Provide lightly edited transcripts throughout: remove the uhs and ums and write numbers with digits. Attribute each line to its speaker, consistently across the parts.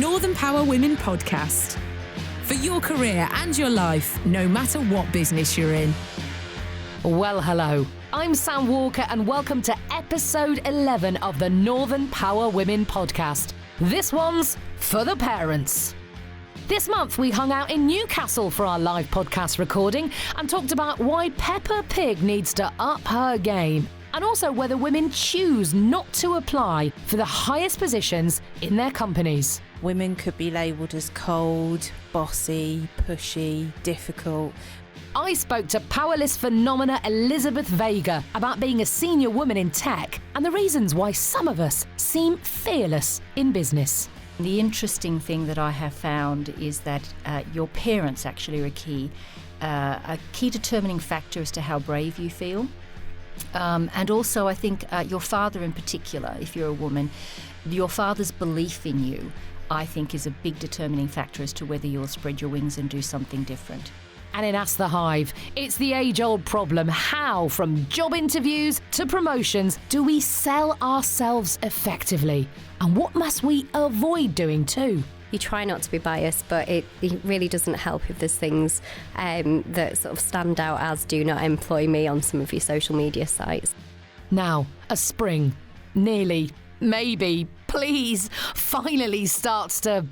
Speaker 1: Northern Power Women podcast. For your career and your life, no matter what business you're in.
Speaker 2: Well, hello. I'm Sam Walker and welcome to episode 11 of the Northern Power Women podcast. This one's for the parents. This month we hung out in Newcastle for our live podcast recording and talked about why Peppa Pig needs to up her game and also whether women choose not to apply for the highest positions in their companies.
Speaker 3: Women could be labelled as cold, bossy, pushy, difficult.
Speaker 2: I spoke to powerless phenomena Elizabeth Vega about being a senior woman in tech and the reasons why some of us seem fearless in business.
Speaker 4: The interesting thing that I have found is that your parents actually are a key determining factor as to how brave you feel. And also I think your father in particular, if you're a woman, your father's belief in you, I think is a big determining factor as to whether you'll spread your wings and do something different.
Speaker 2: And in Ask The Hive, it's the age-old problem. How, from job interviews to promotions, do we sell ourselves effectively? And what must we avoid doing too?
Speaker 5: You try not to be biased, but it really doesn't help if there's things that sort of stand out as do not employ me on some of your social media sites.
Speaker 2: Now, a spring, nearly, maybe, please, finally starts to,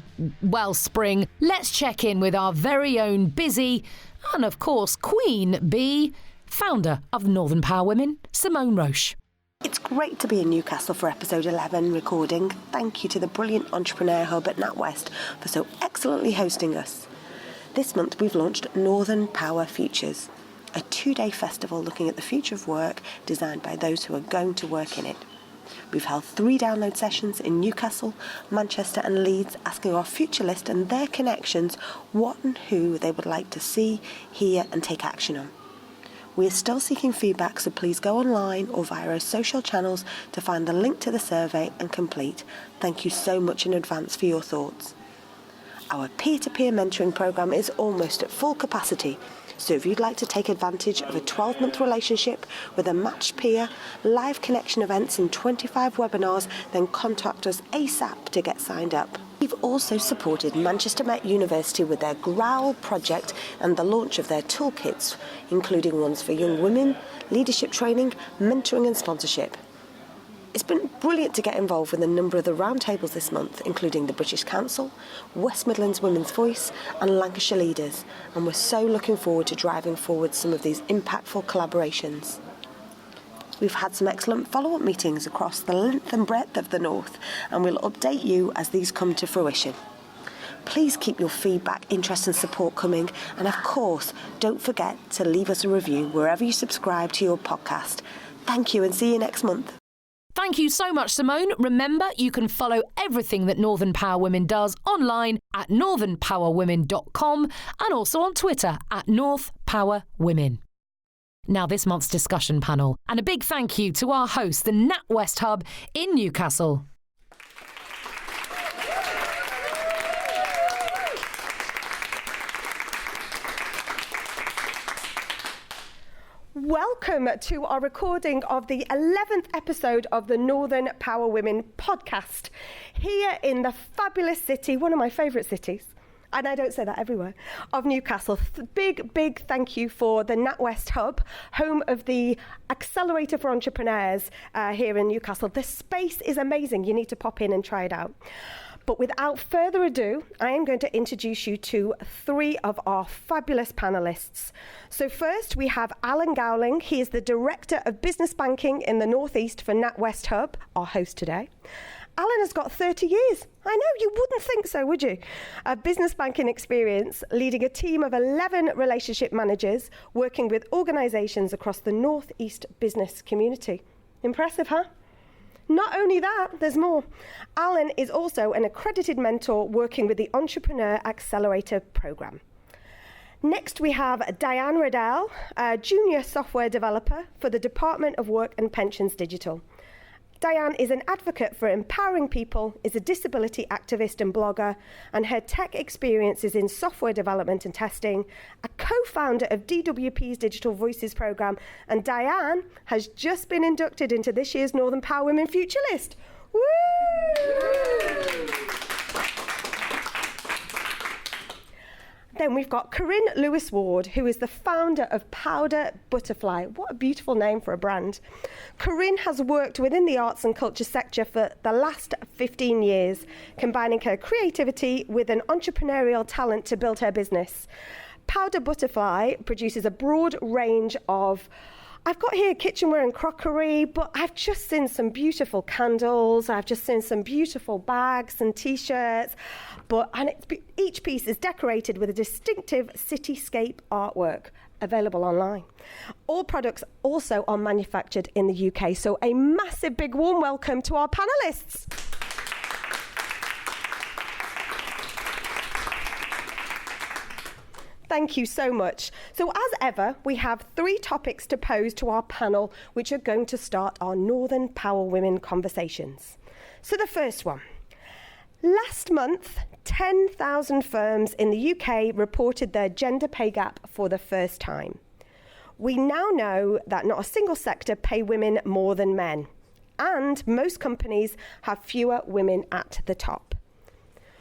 Speaker 2: spring. Let's check in with our very own busy and, of course, Queen Bee, founder of Northern Power Women, Simone Roche.
Speaker 6: It's great to be in Newcastle for episode 11 recording. Thank you to the brilliant Entrepreneur Hub at NatWest for so excellently hosting us. This month we've launched Northern Power Futures, a 2-day festival looking at the future of work designed by those who are going to work in it. We've held 3 download sessions in Newcastle, Manchester and Leeds, asking our future list and their connections what and who they would like to see, hear and take action on. We are still seeking feedback, so please go online or via our social channels to find the link to the survey and complete. Thank you so much in advance for your thoughts. Our peer-to-peer mentoring programme is almost at full capacity, so if you'd like to take advantage of a 12-month relationship with a matched peer, live connection events and 25 webinars, then contact us ASAP to get signed up. We've also supported Manchester Met University with their Growl project and the launch of their toolkits, including ones for young women, leadership training, mentoring and sponsorship. It's been brilliant to get involved with a number of the roundtables this month, including the British Council, West Midlands Women's Voice and Lancashire Leaders, and we're so looking forward to driving forward some of these impactful collaborations. We've had some excellent follow-up meetings across the length and breadth of the North, and we'll update you as these come to fruition. Please keep your feedback, interest and support coming, and of course, don't forget to leave us a review wherever you subscribe to your podcast. Thank you and see you next month.
Speaker 2: Thank you so much, Simone. Remember, you can follow everything that Northern Power Women does online at northernpowerwomen.com and also on Twitter at North Power Women. Now, this month's discussion panel, and a big thank you to our host, the NatWest Hub in Newcastle.
Speaker 7: Welcome to our recording of the 11th episode of the Northern Power Women podcast, here in the fabulous city, one of my favourite cities, and I don't say that everywhere, of Newcastle. Big thank you for the NatWest Hub, home of the Accelerator for Entrepreneurs here in Newcastle. The space is amazing. You need to pop in and try it out. But without further ado, I am going to introduce you to 3 of our fabulous panellists. So first, we have Alan Gowling. He is the Director of Business Banking in the North East for NatWest Hub, our host today. Alan has got 30 years. I know, you wouldn't think so, would you? A business banking experience, leading a team of 11 relationship managers, working with organisations across the North East business community. Impressive, huh? Not only that, there's more. Alan is also an accredited mentor working with the Entrepreneur Accelerator programme. Next, we have Diane Riddell, a junior software developer for the Department of Work and Pensions Digital. Diane is an advocate for empowering people, is a disability activist and blogger, and her tech experience is in software development and testing, a co-founder of DWP's Digital Voices programme, and Diane has just been inducted into this year's Northern Power Women Future List. Woo! Then we've got Corinne Lewis-Ward, who is the founder of Powder Butterfly. What a beautiful name for a brand. Corinne has worked within the arts and culture sector for the last 15 years, combining her creativity with an entrepreneurial talent to build her business. Powder Butterfly produces a broad range of, I've got here kitchenware and crockery, but I've just seen some beautiful candles. I've just seen some beautiful bags and T-shirts. Each piece is decorated with a distinctive cityscape artwork available online. All products also are manufactured in the UK. So a massive big warm welcome to our panellists. Thank you so much. So as ever, we have 3 topics to pose to our panel, which are going to start our Northern Power Women conversations. So the first one. Last month, 10,000 firms in the UK reported their gender pay gap for the first time. We now know that not a single sector pay women more than men, and most companies have fewer women at the top.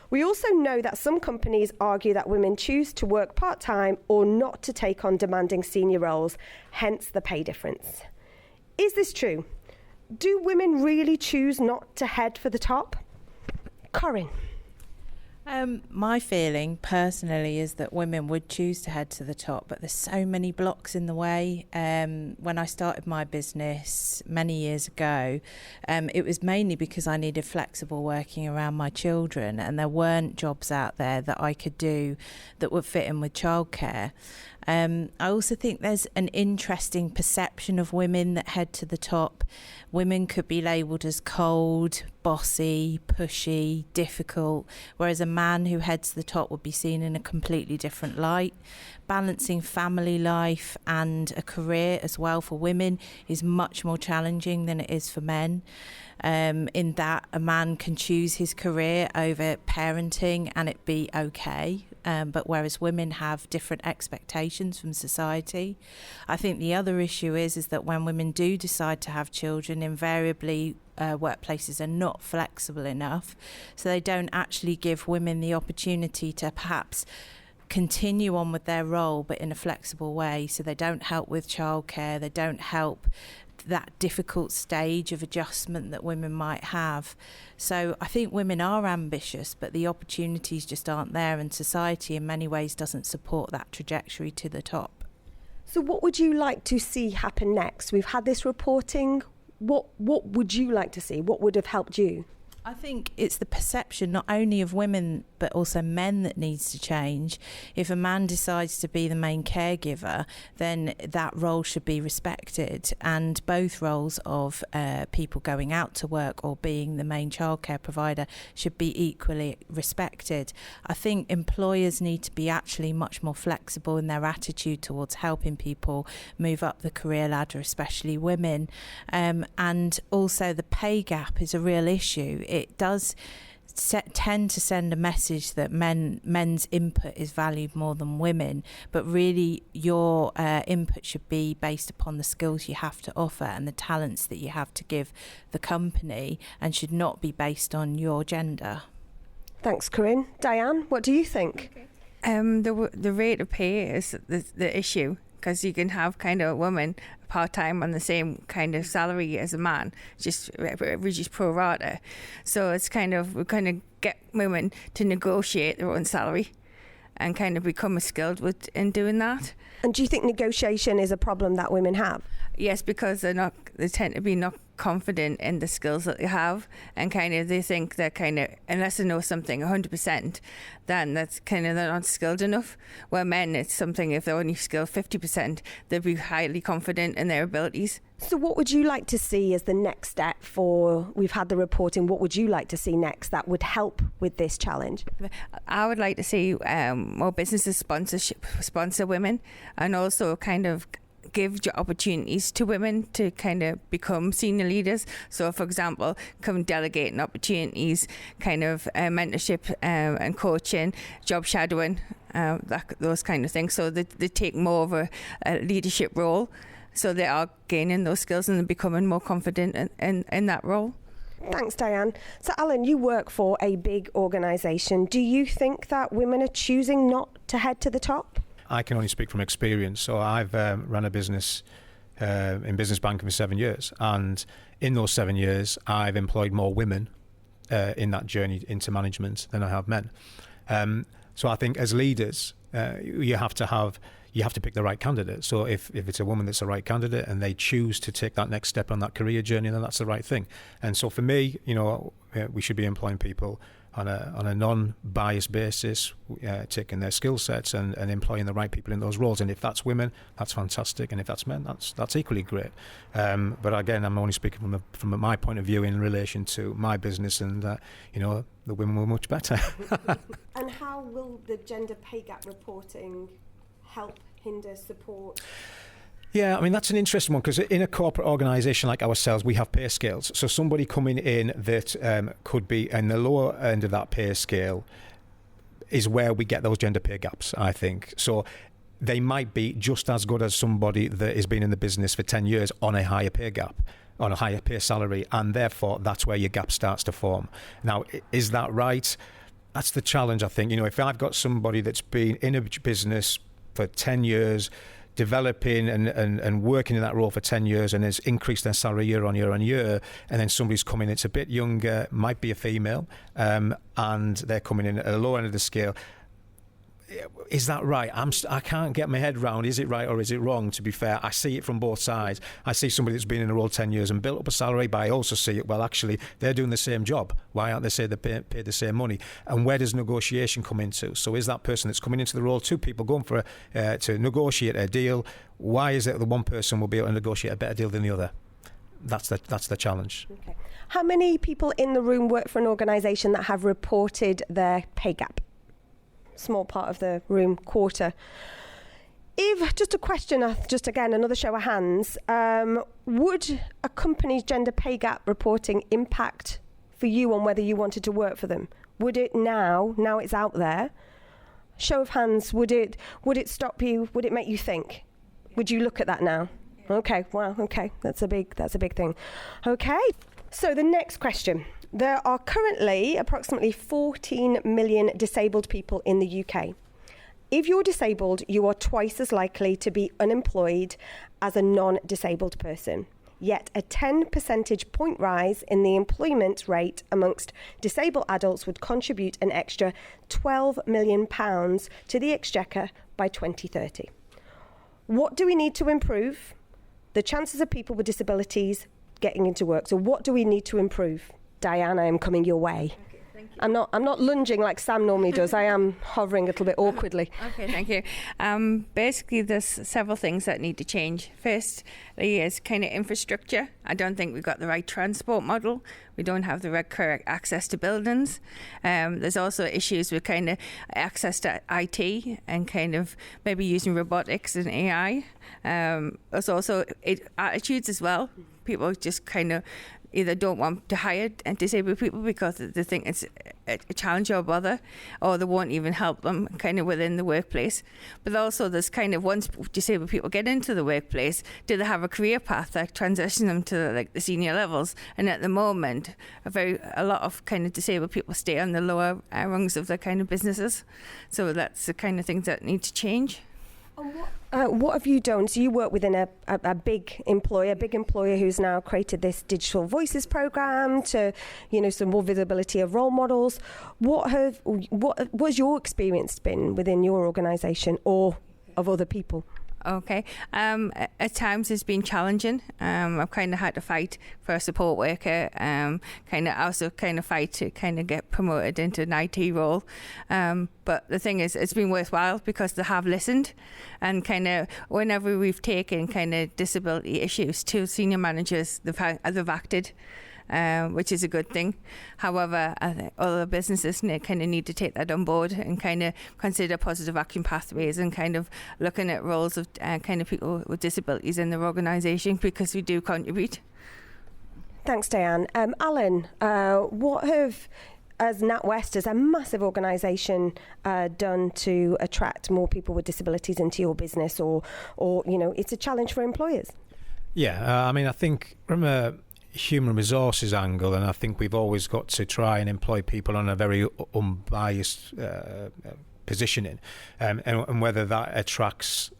Speaker 7: We also know that some companies argue that women choose to work part-time or not to take on demanding senior roles, hence the pay difference. Is this true? Do women really choose not to head for the top? Corinne.
Speaker 3: My feeling personally is that women would choose to head to the top, but there's so many blocks in the way. When I started my business many years ago, it was mainly because I needed flexible working around my children, and there weren't jobs out there that I could do that would fit in with childcare. I also think there's an interesting perception of women that head to the top. Women could be labelled as cold, bossy, pushy, difficult, whereas a man who heads to the top would be seen in a completely different light. Balancing family life and a career as well for women is much more challenging than it is for men. In that a man can choose his career over parenting and it be okay. But whereas women have different expectations from society. I think the other issue is that when women do decide to have children, invariably workplaces are not flexible enough, so they don't actually give women the opportunity to perhaps continue on with their role but in a flexible way. So they don't help with childcare, they don't help that difficult stage of adjustment that women might have. So I think women are ambitious, but the opportunities just aren't there, and society in many ways doesn't support that trajectory to the top.
Speaker 7: So what would you like to see happen next? We've had this reporting. What would you like to see? What would have helped you?
Speaker 3: I think it's the perception not only of women but also men that needs to change. If a man decides to be the main caregiver, then that role should be respected, and both roles of people going out to work or being the main childcare provider should be equally respected. I think employers need to be actually much more flexible in their attitude towards helping people move up the career ladder, especially women, and also the pay gap is a real issue. It does tend to send a message that men's input is valued more than women, but really your input should be based upon the skills you have to offer and the talents that you have to give the company, and should not be based on your gender.
Speaker 7: Thanks, Corinne. Diane, what do you think?
Speaker 8: The rate of pay is the issue, because you can have kind of a woman part-time on the same kind of salary as a man, just pro rata. So it's we kind of get women to negotiate their own salary and kind of become skilled in doing that.
Speaker 7: And do you think negotiation is a problem that women have?
Speaker 8: Yes, because they tend to be not confident in the skills that they have, and kind of they think that kind of unless they know something 100%, then that's kind of they're not skilled enough. Where men, it's something if they're only skilled 50%, they'll be highly confident in their abilities.
Speaker 7: So what would you like to see as the next step for, we've had the reporting, what would you like to see next that would help with this challenge?
Speaker 8: I would like to see more businesses sponsor women, and also kind of give opportunities to women to kind of become senior leaders. So for example, come delegating opportunities, kind of mentorship and coaching, job shadowing, those kind of things. So they take more of a leadership role. So they are gaining those skills and becoming more confident in that role.
Speaker 7: Thanks, Diane. So, Alan, you work for a big organisation. Do you think that women are choosing not to head to the top?
Speaker 9: I can only speak from experience. So I've run a business in business banking for 7 years. And in those 7 years, I've employed more women in that journey into management than I have men. So I think as leaders, you have to pick the right candidate. So if it's a woman that's the right candidate and they choose to take that next step on that career journey, then that's the right thing. And so for me, we should be employing people on a non-biased basis, taking their skill sets and employing the right people in those roles. And if that's women, that's fantastic. And if that's men, that's equally great. But again, I'm only speaking from my point of view in relation to my business, and the women were much better.
Speaker 7: And how will the gender pay gap reporting help, hinder, support?
Speaker 9: Yeah, I mean, that's an interesting one, because in a corporate organisation like ourselves, we have pay scales. So somebody coming in that could be in the lower end of that pay scale is where we get those gender pay gaps, I think. So they might be just as good as somebody that has been in the business for 10 years on a higher pay gap, on a higher pay salary, and therefore that's where your gap starts to form. Now, is that right? That's the challenge, I think. If I've got somebody that's been in a business for 10 years, developing and working in that role for 10 years and has increased their salary year on year on year, and then somebody's coming, it's a bit younger, might be a female, and they're coming in at a lower end of the scale. Is that right? I can't get my head round, is it right or is it wrong? To be fair, I see it from both sides. I see somebody that's been in a role 10 years and built up a salary, but I also see it, well, actually, they're doing the same job. Why aren't they paid the same money? And where does negotiation come into? So is that person that's coming into the role, two people going for to negotiate a deal, why is it that one person will be able to negotiate a better deal than the other? That's the challenge. Okay.
Speaker 7: How many people in the room work for an organisation that have reported their pay gap? Small part of the room, quarter. If, just a question, just again, another show of hands, would a company's gender pay gap reporting impact for you on whether you wanted to work for them? Would it now it's out there, show of hands, would it stop you, would it make you think? Would you look at that now? Yeah. Okay, wow, okay, that's a big thing. Okay, so the next question. There are currently approximately 14 million disabled people in the UK. If you're disabled, you are twice as likely to be unemployed as a non-disabled person. Yet a 10 percentage point rise in the employment rate amongst disabled adults would contribute an extra £12 million to the exchequer by 2030. What do we need to improve? The chances of people with disabilities getting into work. So what do we need to improve? Diane, I am coming your way. Okay, thank you. I'm not lunging like Sam normally does. I am hovering a little bit awkwardly.
Speaker 8: Okay, thank you. Basically, there's several things that need to change. Firstly is kind of infrastructure. I don't think we've got the right transport model. We don't have the correct access to buildings. There's also issues with kind of access to IT and kind of maybe using robotics and AI. There's also attitudes as well. People just kind of either don't want to hire disabled people because they think it's a challenge or bother, or they won't even help them kind of within the workplace. But also there's kind of, once disabled people get into the workplace, do they have a career path that transition them to like the senior levels? And at the moment, a lot of kind of disabled people stay on the lower rungs of the kind of businesses. So that's the kind of things that need to change.
Speaker 7: What have you done? So you work within a big employer who's now created this digital voices program to, some more visibility of role models. What's your experience been within your organisation or of other people?
Speaker 8: Okay. At times it's been challenging. I've kind of had to fight for a support worker. Kind of also kind of fight to kind of get promoted into an IT role. But the thing is, it's been worthwhile because they have listened, and kind of whenever we've taken kind of disability issues to senior managers, they've acted. Which is a good thing. However, I think other businesses kind of need to take that on board and kind of consider positive action pathways and kind of looking at roles of kind of people with disabilities in their organisation, because we do contribute.
Speaker 7: Thanks, Diane. Alan, what have, as NatWest, as a massive organisation, done to attract more people with disabilities into your business, or it's a challenge for employers?
Speaker 9: Yeah, I mean, I think from human resources angle, and I think we've always got to try and employ people on a very unbiased positioning, and whether that attracts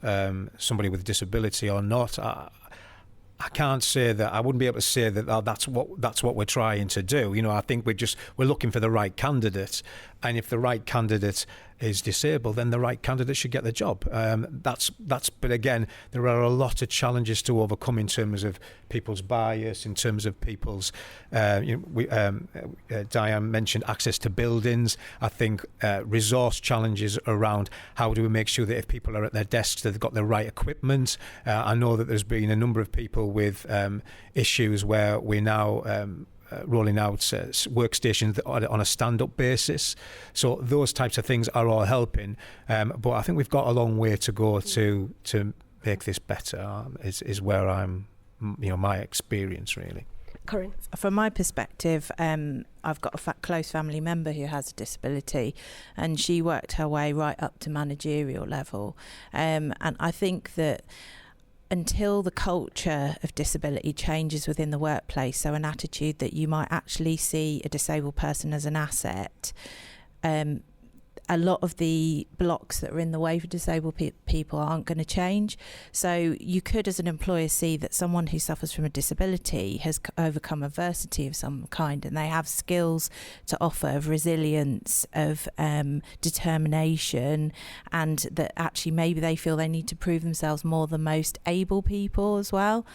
Speaker 9: somebody with disability or not, I can't say that. I wouldn't be able to say that that's what we're trying to do. I think we're looking for the right candidate, and if the right candidate is disabled, then the right candidate should get the job. But again, there are a lot of challenges to overcome in terms of people's bias, in terms of people's. Diane mentioned access to buildings. I think resource challenges around how do we make sure that if people are at their desks, that they've got the right equipment. I know that there's been a number of people with issues where we're now rolling out workstations on a stand-up basis. So those types of things are all helping. But I think we've got a long way to go to make this better, is where I'm, my experience really.
Speaker 7: Corinne?
Speaker 3: From my perspective, I've got a close family member who has a disability, and she worked her way right up to managerial level. And I think that until the culture of disability changes within the workplace, so an attitude that you might actually see a disabled person as an asset, a lot of the blocks that are in the way for disabled people aren't going to change. So you could, as an employer, see that someone who suffers from a disability has overcome adversity of some kind, and they have skills to offer of resilience, of determination, and that actually maybe they feel they need to prove themselves more than most able people as well.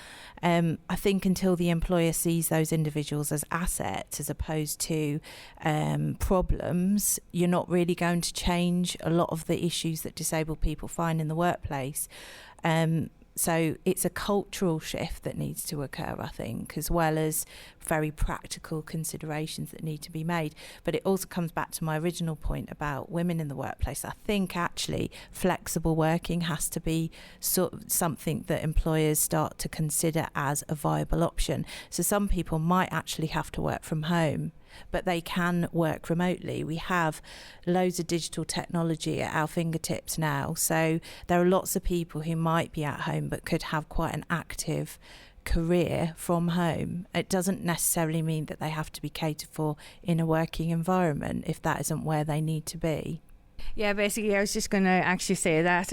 Speaker 3: I think until the employer sees those individuals as assets as opposed to problems, you're not really going to change a lot of the issues that disabled people find in the workplace. So it's a cultural shift that needs to occur, I think, as well as very practical considerations that need to be made. But it also comes back to my original point about women in the workplace. I think actually flexible working has to be something that employers start to consider as a viable option. So some people might actually have to work from home, but they can work remotely. We have loads of digital technology at our fingertips now. So there are lots of people who might be at home but could have quite an active career from home. It doesn't necessarily mean that they have to be catered for in a working environment if that isn't where they need to be.
Speaker 8: Yeah, basically I was just going to actually say that,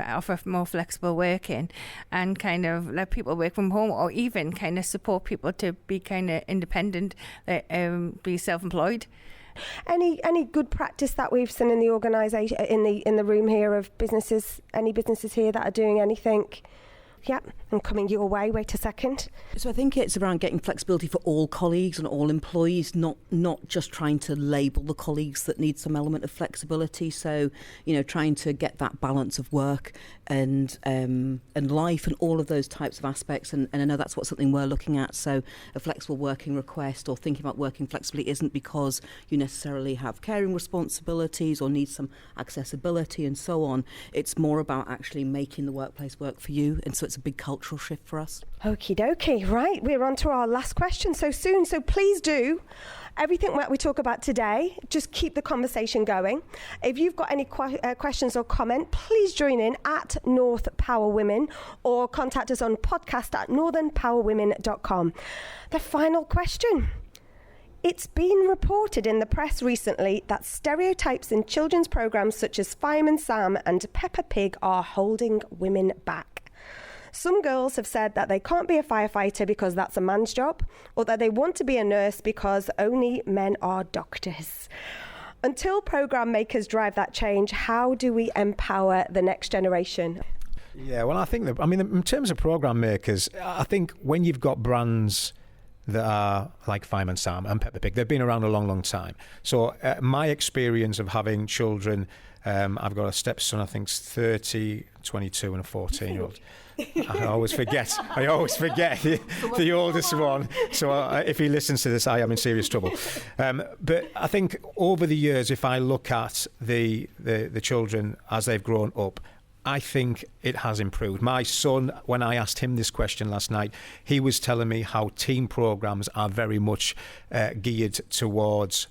Speaker 8: offer more flexible working and kind of let people work from home, or even kind of support people to be kind of independent, be self-employed.
Speaker 7: Any good practice that we've seen in the organisation, in the room here of businesses, any businesses here that are doing anything? Yeah, I'm coming your way. Wait a second.
Speaker 10: So I think it's around getting flexibility for all colleagues and all employees, not just trying to label the colleagues that need some element of flexibility. So, trying to get that balance of work and life and all of those types of aspects. And I know that's something we're looking at. So a flexible working request or thinking about working flexibly isn't because you necessarily have caring responsibilities or need some accessibility and so on. It's more about actually making the workplace work for you. And so it's a big cultural shift for us.
Speaker 7: Okie dokie. Right, we're on to our last question so soon. So please do everything that we talk about today, just keep the conversation going. If you've got any questions or comment, please join in at North Power Women or contact us on podcast@northernpowerwomen.com. The final question. It's been reported in the press recently that stereotypes in children's programmes such as Fireman Sam and Peppa Pig are holding women back. Some girls have said that they can't be a firefighter because that's a man's job, or that they want to be a nurse because only men are doctors. Until programme makers drive that change, how do we empower the next generation?
Speaker 9: Yeah, well, I think in terms of programme makers, I think when you've got brands that are like Fireman Sam and Peppa Pig, they've been around a long, long time. So my experience of having children, I've got a stepson, I think 30, 22 and a 14-year-old. I always forget the oldest one. So if he listens to this, I am in serious trouble. But I think over the years, if I look at the children as they've grown up, I think it has improved. My son, when I asked him this question last night, he was telling me how team programs are very much geared towards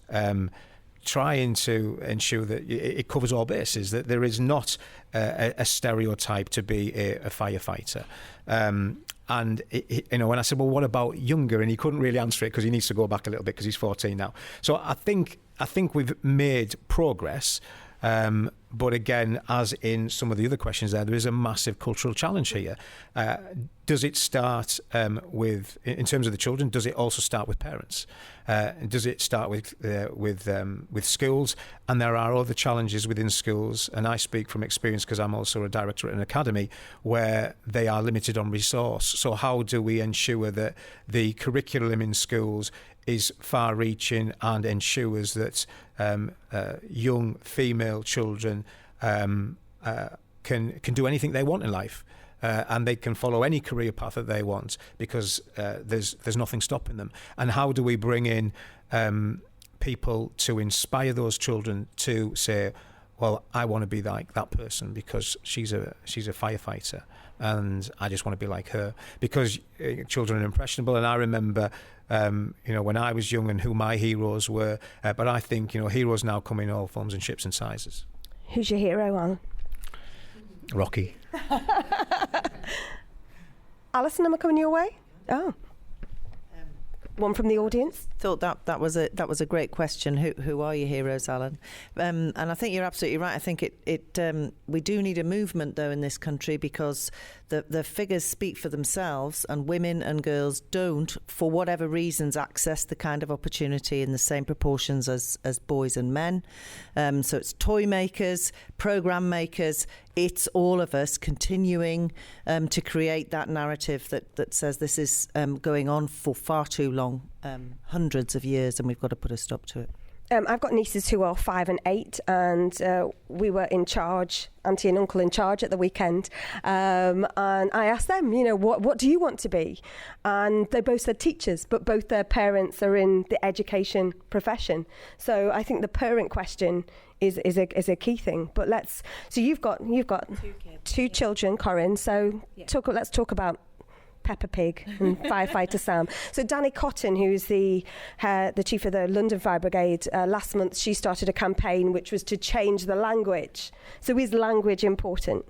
Speaker 9: trying to ensure that it covers all bases, that there is not a stereotype to be a firefighter. And when I said, well, what about younger? And he couldn't really answer it because he needs to go back a little bit because he's 14 now. So I think we've made progress. But again, as in some of the other questions there is a massive cultural challenge here. Does it start with, in terms of the children, does it also start with parents? Does it start with schools? And there are other challenges within schools, and I speak from experience because I'm also a director at an academy where they are limited on resource. So how do we ensure that the curriculum in schools is far-reaching and ensures that young female children can do anything they want in life, and they can follow any career path that they want because there's nothing stopping them. And how do we bring in people to inspire those children to say, well, I want to be like that person because she's a firefighter, and I just want to be like her, because children are impressionable. And I remember when I was young and who my heroes were, but I think heroes now come in all forms and shapes and sizes.
Speaker 7: Who's your hero, Alan?
Speaker 9: Rocky.
Speaker 7: Alison, am I coming your way? Oh. One from the audience.
Speaker 11: Thought that was a great question. Who are your heroes, Alan? And I think you're absolutely right. I think we do need a movement though in this country, because the figures speak for themselves, and women and girls don't, for whatever reasons, access the kind of opportunity in the same proportions as boys and men. So it's toy makers, program makers. It's all of us continuing to create that narrative that says this is going on for far too long, hundreds of years, and we've got to put a stop to it.
Speaker 7: I've got nieces who are 5 and 8, and we were in charge, auntie and uncle in charge at the weekend, and I asked them, what do you want to be? And they both said teachers, but both their parents are in the education profession. So I think the parent question is a key thing. But so you've got two children, Corinne. So let's talk about Peppa Pig and firefighter Sam. So Danny Cotton, who's the chief of the London Fire Brigade, last month she started a campaign which was to change the language. So is language important?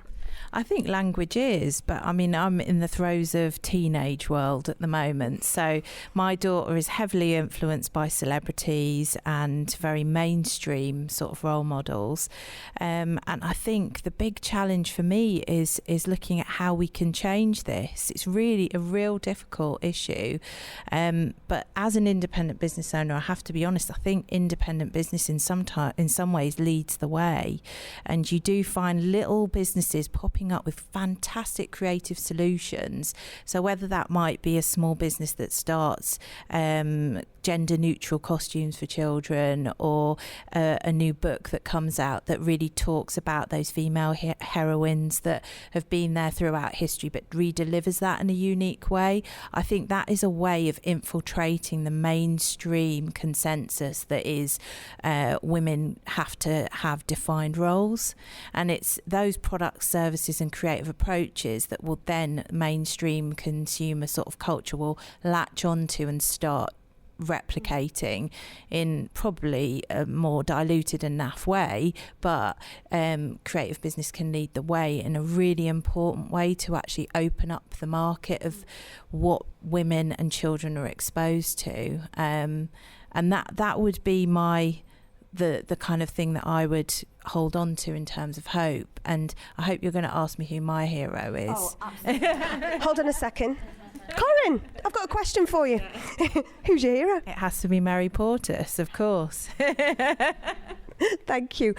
Speaker 3: I think language is, but I mean, I'm in the throes of teenage world at the moment. So my daughter is heavily influenced by celebrities and very mainstream sort of role models. And I think the big challenge for me is looking at how we can change this. It's really a real difficult issue. But as an independent business owner, I have to be honest, I think independent business in some ways leads the way. And you do find little businesses popping up with fantastic creative solutions. So whether that might be a small business that starts gender neutral costumes for children, or a new book that comes out that really talks about those female heroines that have been there throughout history but redelivers that in a unique way. I think that is a way of infiltrating the mainstream consensus that is women have to have defined roles, and it's those products, services and creative approaches that will then mainstream consumer sort of culture will latch onto and start replicating in probably a more diluted and naff way, but creative business can lead the way in a really important way to actually open up the market of what women and children are exposed to, and that would be the kind of thing that I would hold on to in terms of hope. And I hope you're going to ask me who my hero is.
Speaker 7: Oh, absolutely. Hold on a second. Corinne, I've got a question for you. Who's your hero?
Speaker 3: It has to be Mary Portas, of course.
Speaker 7: Thank you.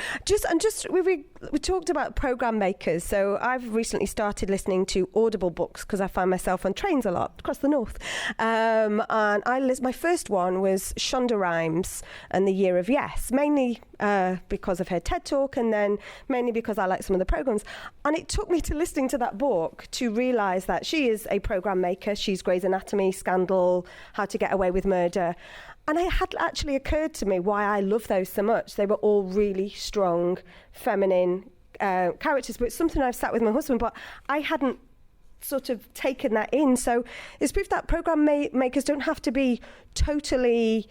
Speaker 7: We talked about program makers. So I've recently started listening to Audible books because I find myself on trains a lot across the north. And my first one was Shonda Rhimes and the Year of Yes, mainly because of her TED Talk, and then mainly because I like some of the programs. And it took me to listening to that book to realise that she is a program maker. She's Grey's Anatomy, Scandal, How to Get Away with Murder. And it had actually occurred to me why I love those so much. They were all really strong, feminine characters. But it's something I've sat with my husband, but I hadn't sort of taken that in. So it's proof that program makers don't have to be totally,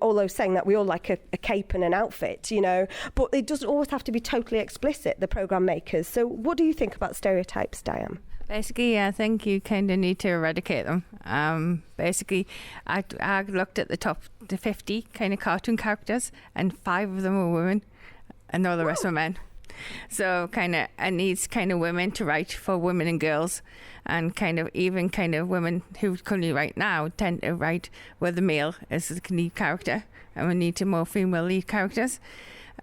Speaker 7: although saying that we all like a cape and an outfit, but it doesn't always have to be totally explicit, the program makers. So what do you think about stereotypes, Diane?
Speaker 8: Basically, I think you kind of need to eradicate them. Basically, I looked at the 50 kind of cartoon characters, and 5 of them were women, and all the rest were men. So it needs kind of women to write for women and girls, and even women who currently write now tend to write where the male is the lead character, and we need more female lead characters.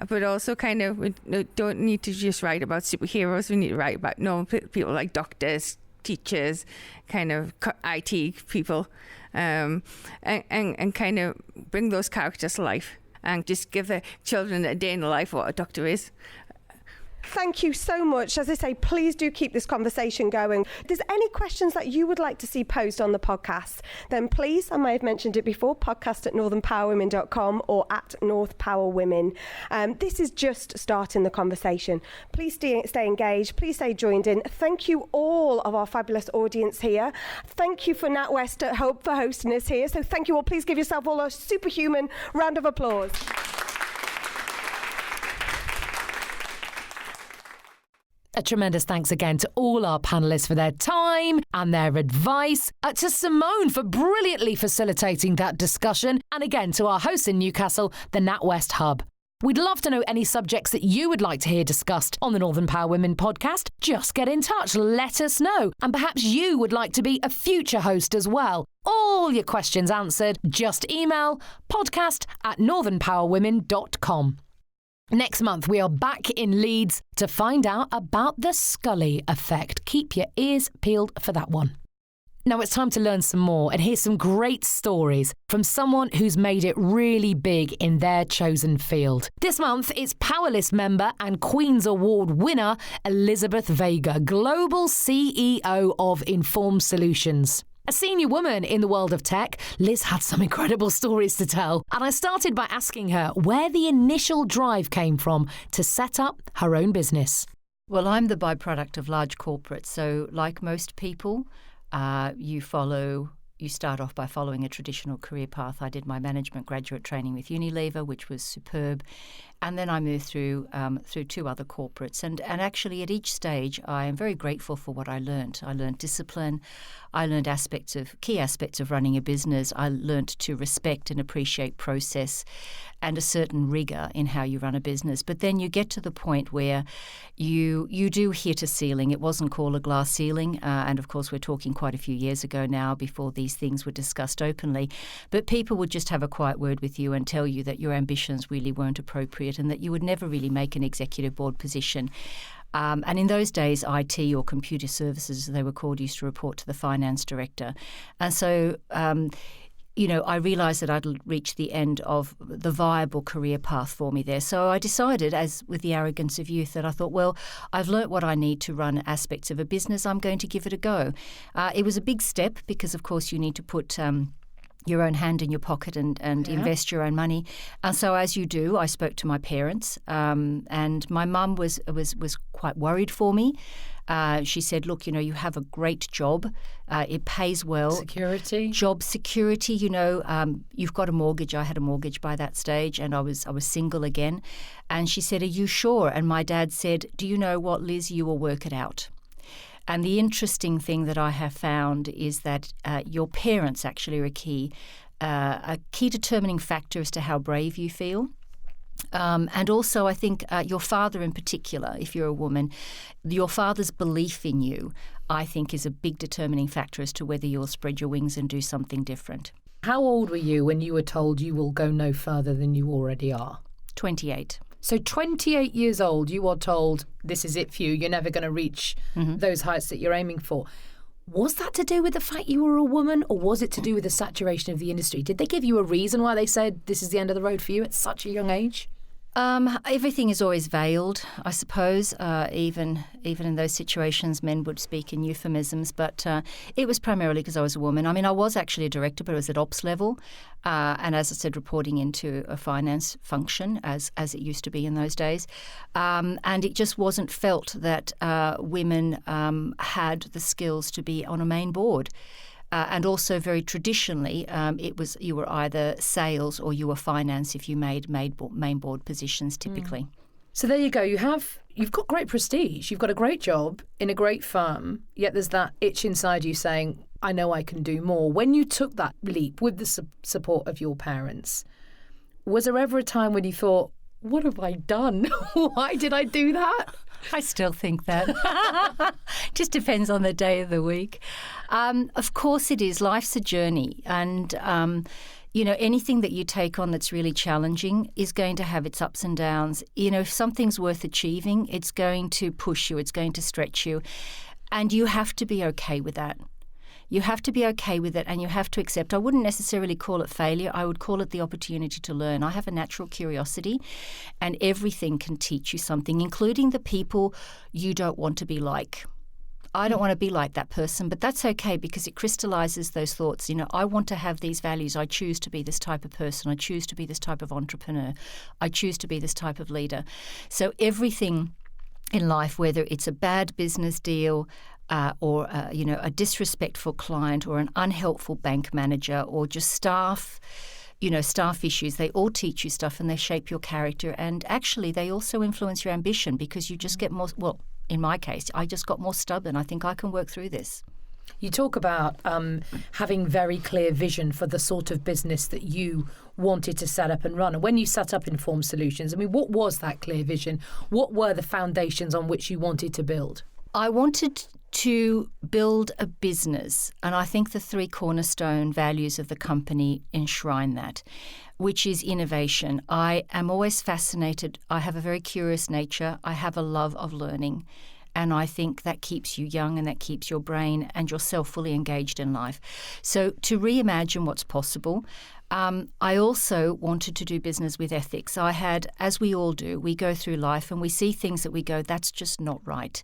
Speaker 8: But also we don't need to just write about superheroes. We need to write about normal people like doctors, teachers, IT people, and bring those characters to life, and just give the children a day in the life what a doctor is.
Speaker 7: Thank you so much. As I say, please do keep this conversation going. If there's any questions that you would like to see posed on the podcast, then please, I may have mentioned it before, podcast@northernpowerwomen.com or @northpowerwomen. This is just starting the conversation. Please stay engaged. Please stay joined in. Thank you all of our fabulous audience here. Thank you for NatWest at Hope for hosting us here. So thank you all. Please give yourself all a superhuman round of applause.
Speaker 2: A tremendous thanks again to all our panellists for their time and their advice, to Simone for brilliantly facilitating that discussion, and again to our hosts in Newcastle, the NatWest Hub. We'd love to know any subjects that you would like to hear discussed on the Northern Power Women podcast. Just get in touch, let us know, and perhaps you would like to be a future host as well. All your questions answered. Just email podcast@northernpowerwomen.com. Next month, we are back in Leeds to find out about the Scully effect. Keep your ears peeled for that one. Now it's time to learn some more and hear some great stories from someone who's made it really big in their chosen field. This month, it's Powerlist member and Queen's Award winner, Elizabeth Vega, Global CEO of Informed Solutions. A senior woman in the world of tech, Liz had some incredible stories to tell, and I started by asking her where the initial drive came from to set up her own business.
Speaker 4: Well, I'm the byproduct of large corporates, so like most people, you start off by following a traditional career path. I did my management graduate training with Unilever, which was superb. And then I moved through 2 other corporates. And actually at each stage, I am very grateful for what I learned. I learned discipline. I learned key aspects of running a business. I learned to respect and appreciate process and a certain rigour in how you run a business. But then you get to the point where you do hit a ceiling. It wasn't called a glass ceiling. And of course, we're talking quite a few years ago now before these things were discussed openly. But people would just have a quiet word with you and tell you that your ambitions really weren't appropriate and that you would never really make an executive board position. And in those days, IT or computer services, as they were called, used to report to the finance director. And so, I realised that I'd reached the end of the viable career path for me there. So I decided, as with the arrogance of youth, that I thought, well, I've learnt what I need to run aspects of a business. I'm going to give it a go. It was a big step because, of course, you need to put your own hand in your pocket and invest your own money. And so as you do, I spoke to my parents and my mum was quite worried for me. She said, look, you have a great job. It pays well.
Speaker 2: Security.
Speaker 4: Job security, you've got a mortgage. I had a mortgage by that stage and I was single again. And she said, are you sure? And my dad said, do you know what, Liz, you will work it out. And the interesting thing that I have found is that your parents actually are a key determining factor as to how brave you feel. And also, I think your father in particular, if you're a woman, your father's belief in you, I think, is a big determining factor as to whether you'll spread your wings and do something different.
Speaker 2: How old were you when you were told you will go no further than you already are?
Speaker 4: 28.
Speaker 2: So 28 years old, you are told this is it for you. You're never going to reach those heights that you're aiming for. Was that to do with the fact you were a woman, or was it to do with the saturation of the industry? Did they give you a reason why they said this is the end of the road for you at such a young age?
Speaker 4: Everything is always veiled, I suppose. Even in those situations, men would speak in euphemisms, but it was primarily because I was a woman. I mean, I was actually a director, but it was at ops level, and as I said, reporting into a finance function, as it used to be in those days. And it just wasn't felt that women had the skills to be on a main board. And also very traditionally, it was you were either sales or you were finance if you made main board positions typically.
Speaker 2: So there you go. You've got great prestige. You've got a great job in a great firm, yet there's that itch inside you saying, I know I can do more. When you took that leap with the support of your parents, was there ever a time when you thought, what have I done? Why did I do that?
Speaker 4: I still think that. Just depends on the day of the week. Of course it is. Life's a journey. And, anything that you take on that's really challenging is going to have its ups and downs. If something's worth achieving, it's going to push you. It's going to stretch you. And you have to be okay with that. You have to be okay with it and you have to accept. I wouldn't necessarily call it failure. I would call it the opportunity to learn. I have a natural curiosity and everything can teach you something, including the people you don't want to be like. I don't want to be like that person, but that's okay because it crystallizes those thoughts. I want to have these values. I choose to be this type of person. I choose to be this type of entrepreneur. I choose to be this type of leader. So everything in life, whether it's a bad business deal, or a disrespectful client or an unhelpful bank manager or just staff issues, they all teach you stuff and they shape your character. And actually, they also influence your ambition because you just get more, well, in my case, I just got more stubborn. I think I can work through this.
Speaker 2: You talk about having very clear vision for the sort of business that you wanted to set up and run. And when you set up Informed Solutions, I mean, what was that clear vision? What were the foundations on which you wanted to build?
Speaker 4: I wanted to build a business, and I think the 3 cornerstone values of the company enshrine that, which is innovation. I am always fascinated. I have a very curious nature. I have a love of learning, and I think that keeps you young and that keeps your brain and yourself fully engaged in life. So to reimagine what's possible, I also wanted to do business with ethics. I had, as we all do, we go through life and we see things that we go, that's just not right.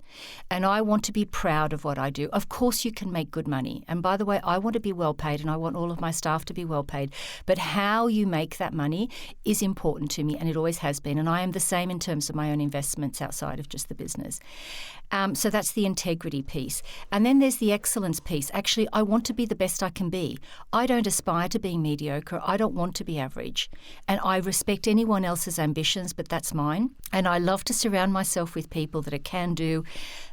Speaker 4: And I want to be proud of what I do. Of course you can make good money. And by the way, I want to be well paid and I want all of my staff to be well paid. But how you make that money is important to me and it always has been. And I am the same in terms of my own investments outside of just the business. So that's the integrity piece. And then there's the excellence piece. Actually, I want to be the best I can be. I don't aspire to being mediocre. I don't want to be average. And I respect anyone else's ambitions, but that's mine. And I love to surround myself with people that are can-do,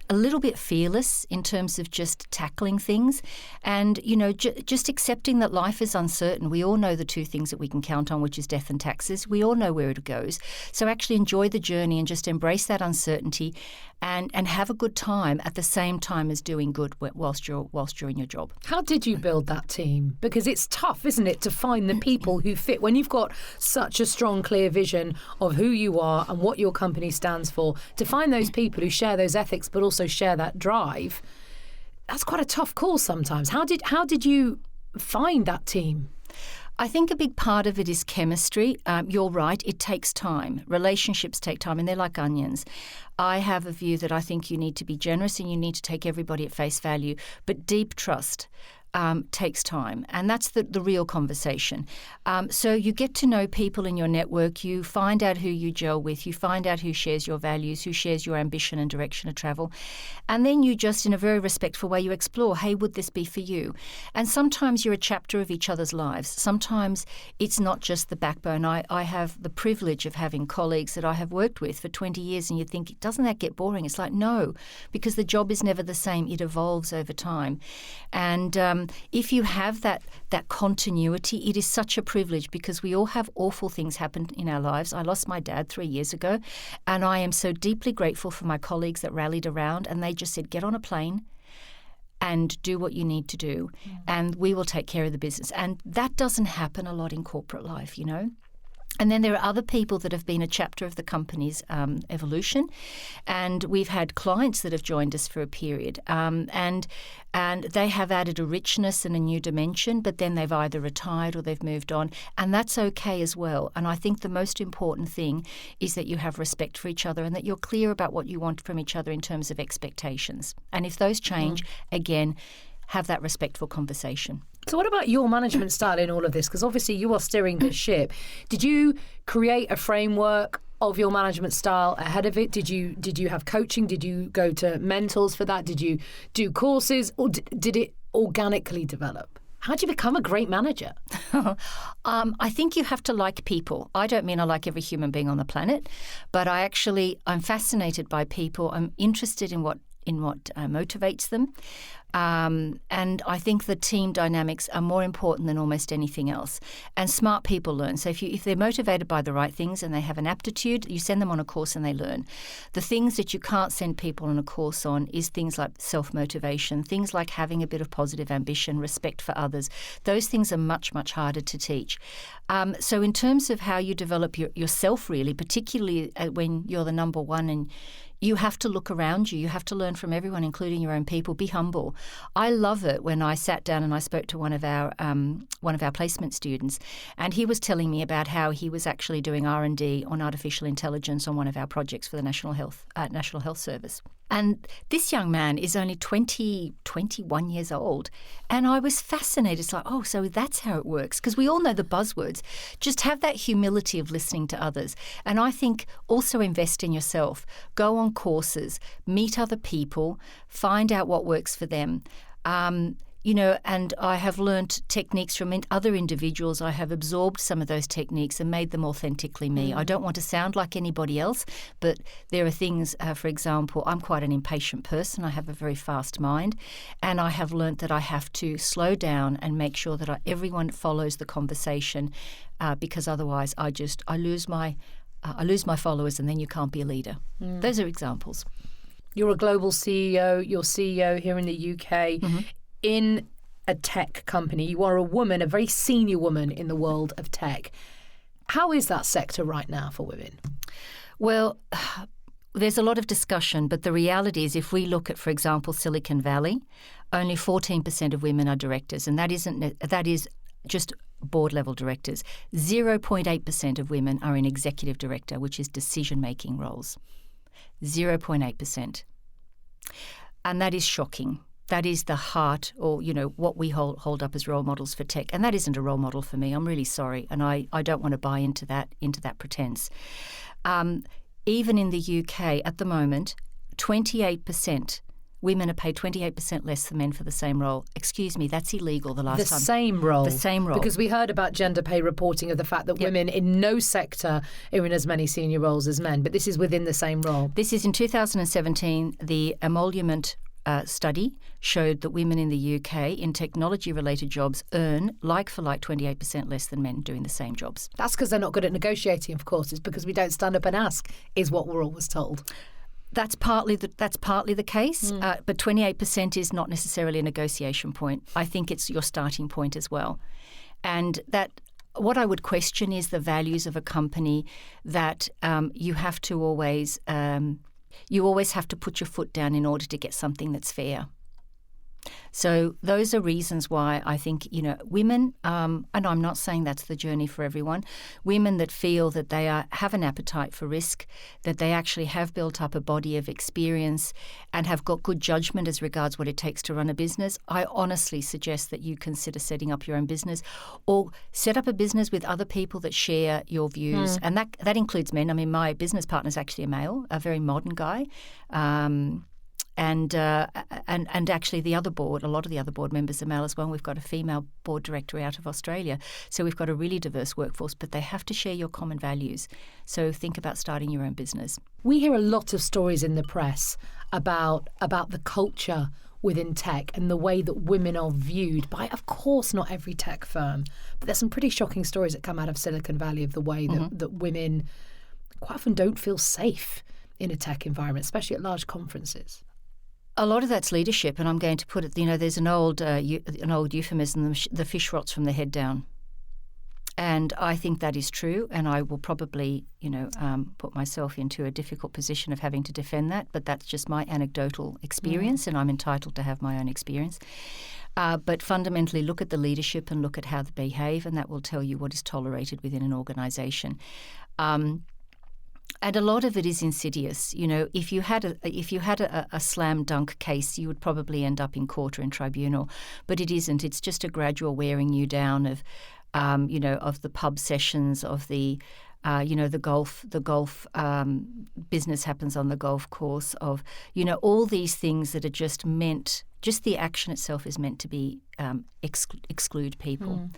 Speaker 4: a little bit fearless in terms of just tackling things and, just accepting that life is uncertain. We all know the 2 things that we can count on, which is death and taxes. We all know where it goes. So actually enjoy the journey and just embrace that uncertainty and have a good time at the same time as doing good whilst you're in your job.
Speaker 2: How did you build that team? Because it's tough, isn't it, to find the people who fit when you've got such a strong, clear vision of who you are and what your company stands for, to find those people who share those ethics but also share that drive. That's quite a tough call sometimes. How did you find that team?
Speaker 4: I think a big part of it is chemistry. You're right, it takes time. Relationships take time and they're like onions. I have a view that I think you need to be generous and you need to take everybody at face value, but deep trust takes time, and that's the real conversation. So you get to know people in your network, you find out who you gel with, you find out who shares your values, who shares your ambition and direction of travel, and then you just, in a very respectful way, you explore, hey, would this be for you? And sometimes you're a chapter of each other's lives. Sometimes it's not just the backbone. I have the privilege of having colleagues that I have worked with for 20 years, and you think, doesn't that get boring? It's like, no, because the job is never the same. It evolves over time. And if you have that continuity, it is such a privilege because we all have awful things happen in our lives. I lost my dad 3 years ago, and I am so deeply grateful for my colleagues that rallied around, and they just said, get on a plane and do what you need to do, and we will take care of the business. And that doesn't happen a lot in corporate life, And then there are other people that have been a chapter of the company's evolution, and we've had clients that have joined us for a period, and they have added a richness and a new dimension, but then they've either retired or they've moved on, and that's okay as well. And I think the most important thing is that you have respect for each other and that you're clear about what you want from each other in terms of expectations. And if those change, again, have that respectful conversation.
Speaker 2: So what about your management style in all of this? Because obviously you are steering the ship. Did you create a framework of your management style ahead of it? Did you have coaching? Did you go to mentors for that? Did you do courses? Or did it organically develop? How do you become a great manager?
Speaker 4: I think you have to like people. I don't mean I like every human being on the planet, but I'm fascinated by people. I'm interested in what motivates them. And I think the team dynamics are more important than almost anything else. And smart people learn. So if they're motivated by the right things and they have an aptitude, you send them on a course and they learn. The things that you can't send people on a course on is things like self-motivation, things like having a bit of positive ambition, respect for others. Those things are much, much harder to teach. So in terms of how you develop yourself, really, particularly when you're the number one, and you have to look around you. You have to learn from everyone, including your own people. Be humble. I love it when I sat down and I spoke to one of our placement students, and he was telling me about how he was actually doing R&D on artificial intelligence on one of our projects for the National Health Service. And this young man is only 21 years old. And I was fascinated. It's like, oh, so that's how it works. Because we all know the buzzwords. Just have that humility of listening to others. And I think also invest in yourself. Go on courses, meet other people, find out what works for them. And I have learnt techniques from other individuals. I have absorbed some of those techniques and made them authentically me. I don't want to sound like anybody else, but there are things, for example, I'm quite an impatient person. I have a very fast mind, and I have learnt that I have to slow down and make sure that everyone follows the conversation, because otherwise I lose my followers, and then you can't be a leader. Those are examples.
Speaker 2: You're a global CEO. You're CEO here in the UK. In a tech company, you are a woman, a very senior woman in the world of tech. How is that sector right now for women? Well, there's a lot of discussion, but the reality is if we look at, for example, Silicon Valley, only 14% of women are directors, and that is just board-level directors. 0.8% of women are in executive director, which is decision-making roles. 0.8%. And that is shocking. That is the heart, or what we hold up as role models for tech, and that isn't a role model for me. I'm really sorry, and I don't want to buy into that pretense. Even in the UK at the moment, 28%. Women are paid 28% less than men for the same role. Excuse me, that's illegal the time. The same role.
Speaker 4: The same role.
Speaker 2: Because we heard about gender pay reporting of the fact that women in no sector are in as many senior roles as men, but this is within the same role.
Speaker 4: This is in 2017, the emolument study showed that women in the UK in technology-related jobs earn like-for-like 28% less than men doing the same jobs.
Speaker 2: That's because they're not good at negotiating, of course. It's because we don't stand up and ask, is what we're always told.
Speaker 4: That's partly the case, but 28% is not necessarily a negotiation point. I think it's your starting point as well. And that what I would question is the values of a company that you have to always... You always have to put your foot down in order to get something that's fair. So those are reasons why I think, women, and I'm not saying that's the journey for everyone, women that feel that they have an appetite for risk, that they actually have built up a body of experience and have got good judgment as regards what it takes to run a business, I honestly suggest that you consider setting up your own business or set up a business with other people that share your views. And that includes men. I mean, my business partner is actually a male, a very modern guy. And actually a lot of the other board members are male as well. We've got a female board director out of Australia. So we've got a really diverse workforce, but they have to share your common values. So think about starting your own business.
Speaker 2: We hear a lot of stories in the press about the culture within tech and the way that women are viewed by, of course, not every tech firm. But there's some pretty shocking stories that come out of Silicon Valley of the way that women quite often don't feel safe in a tech environment, especially at large conferences.
Speaker 4: A lot of that's leadership, and I'm going to put it, there's an old euphemism, the fish rots from the head down. And I think that is true, and I will probably, put myself into a difficult position of having to defend that, but that's just my anecdotal experience, and I'm entitled to have my own experience. But fundamentally, look at the leadership and look at how they behave, and that will tell you what is tolerated within an organisation. And a lot of it is insidious. If you had a slam dunk case, you would probably end up in court or in tribunal, but it isn't. It's just a gradual wearing you down of the pub sessions, of the golf business happens on the golf course, of, all these things that are just the action itself is meant to be exclude people.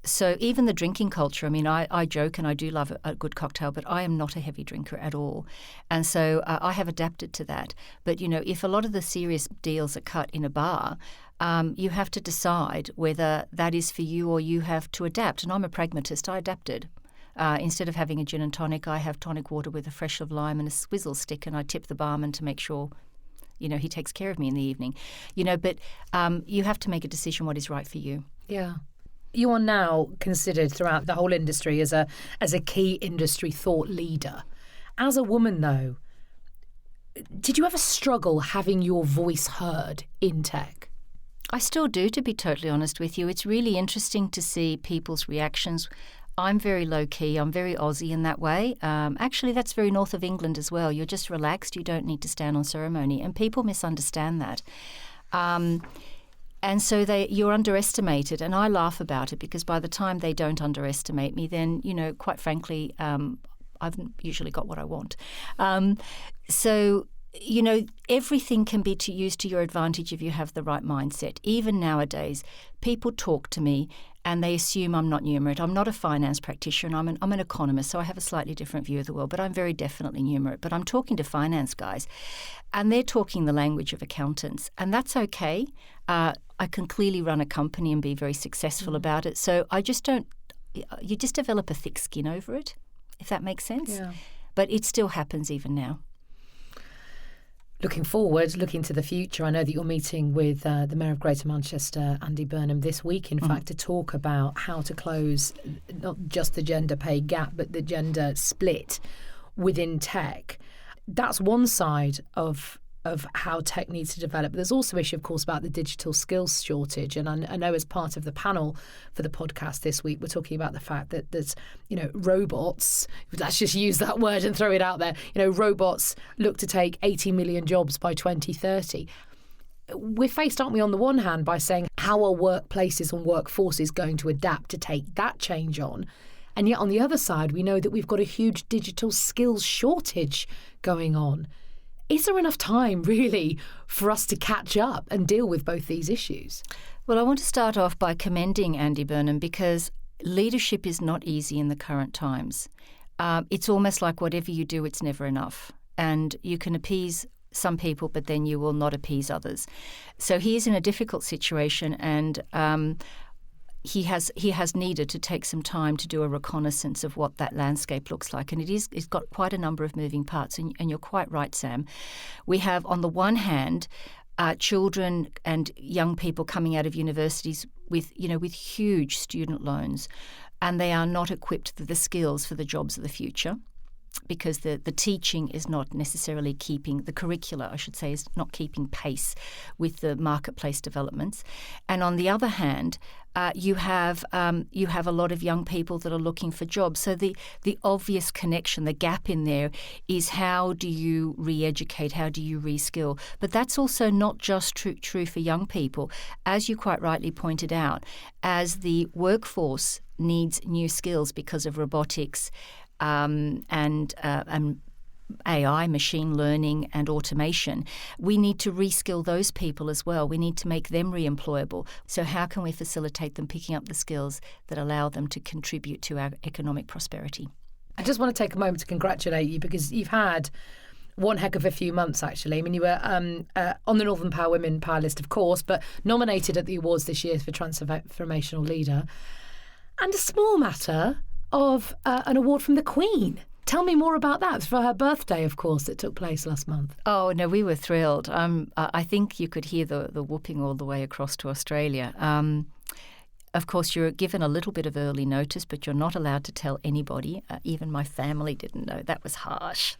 Speaker 4: So even the drinking culture, I joke and I do love a good cocktail, but I am not a heavy drinker at all. And so I have adapted to that. But, if a lot of the serious deals are cut in a bar, you have to decide whether that is for you or you have to adapt. And I'm a pragmatist. I adapted. Instead of having a gin and tonic, I have tonic water with a fresh of lime and a swizzle stick, and I tip the barman to make sure, he takes care of me in the evening. But you have to make a decision what is right for you.
Speaker 2: Yeah. You are now considered throughout the whole industry as a key industry thought leader. As a woman, though, did you ever struggle having your voice heard in tech?
Speaker 4: I still do, to be totally honest with you. It's really interesting to see people's reactions. I'm very low-key. I'm very Aussie in that way. Actually, that's very north of England as well. You're just relaxed. You don't need to stand on ceremony. And people misunderstand that. And so you're underestimated, and I laugh about it because by the time they don't underestimate me, then, quite frankly, I've usually got what I want. So everything can be used to your advantage if you have the right mindset. Even nowadays, people talk to me and they assume I'm not numerate. I'm not a finance practitioner. I'm an economist, so I have a slightly different view of the world, but I'm very definitely numerate. But I'm talking to finance guys, and they're talking the language of accountants, and that's okay. I can clearly run a company and be very successful about it. So you just develop a thick skin over it, if that makes sense.
Speaker 2: Yeah.
Speaker 4: But it still happens even now.
Speaker 2: Looking forward, looking to the future, I know that you're meeting with the Mayor of Greater Manchester, Andy Burnham, this week, in fact, to talk about how to close not just the gender pay gap, but the gender split within tech. That's one side of how tech needs to develop. But there's also issue, of course, about the digital skills shortage. And I know as part of the panel for the podcast this week, we're talking about the fact that there's, robots, let's just use that word and throw it out there, robots look to take 80 million jobs by 2030. We're faced, aren't we, on the one hand, by saying how are workplaces and workforces going to adapt to take that change on? And yet on the other side, we know that we've got a huge digital skills shortage going on. Is there enough time, really, for us to catch up and deal with both these issues?
Speaker 4: Well, I want to start off by commending Andy Burnham because leadership is not easy in the current times. It's almost like whatever you do, it's never enough. And you can appease some people, but then you will not appease others. So he is in a difficult situation, and he has needed to take some time to do a reconnaissance of what that landscape looks like. And it's got quite a number of moving parts. And you're quite right, Sam. We have, on the one hand, children and young people coming out of universities with huge student loans, and they are not equipped with the skills for the jobs of the future, because the teaching is not necessarily the curricula, I should say, is not keeping pace with the marketplace developments. And on the other hand, you have a lot of young people that are looking for jobs. So the obvious connection, the gap in there is how do you re-educate, how do you re-skill? But that's also not just true for young people. As you quite rightly pointed out, as the workforce needs new skills because of robotics, and AI, machine learning and automation, we need to reskill those people as well. We need to make them re-employable. So how can we facilitate them picking up the skills that allow them to contribute to our economic prosperity?
Speaker 2: I just want to take a moment to congratulate you because you've had one heck of a few months, actually. I mean, you were on the Northern Power Women Power list, of course, but nominated at the awards this year for Transformational Leader. And a small matter of an award from the Queen. Tell me more about that. It's for her birthday, of course, that took place last month.
Speaker 4: Oh, no, we were thrilled. I think you could hear the whooping all the way across to Australia. Of course, you're given a little bit of early notice, but you're not allowed to tell anybody. Even my family didn't know. That was harsh.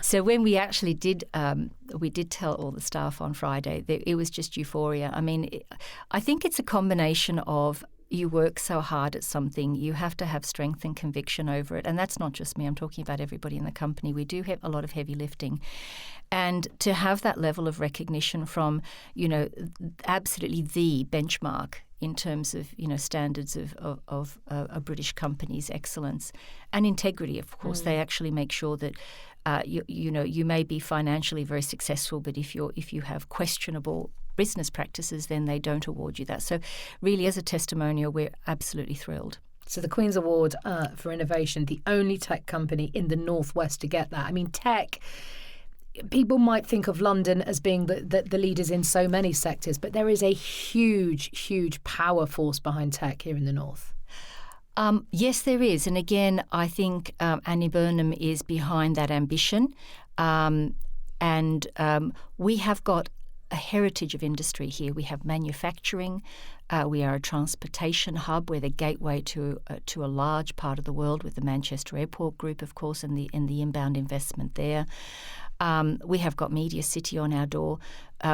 Speaker 4: So when we actually did tell all the staff on Friday, it was just euphoria. I mean, I think it's a combination of you work so hard at something, you have to have strength and conviction over it. And that's not just me. I'm talking about everybody in the company. We do have a lot of heavy lifting. And to have that level of recognition from, absolutely the benchmark in terms of, standards of a British company's excellence and integrity, of course. They actually make sure that, you may be financially very successful, but if you have questionable business practices, then they don't award you that. So really, as a testimonial, we're absolutely thrilled.
Speaker 2: So the Queen's Award for Innovation, the only tech company in the Northwest to get that. I mean, tech, people might think of London as being the leaders in so many sectors, but there is a huge power force behind tech here in the North.
Speaker 4: Yes, there is. And again, I think Annie Burnham is behind that ambition. And we have got a heritage of industry here. We have manufacturing. We are a transportation hub. We're the gateway to a large part of the world with the Manchester Airport Group, of course, and the inbound investment there. We have got Media City on our door.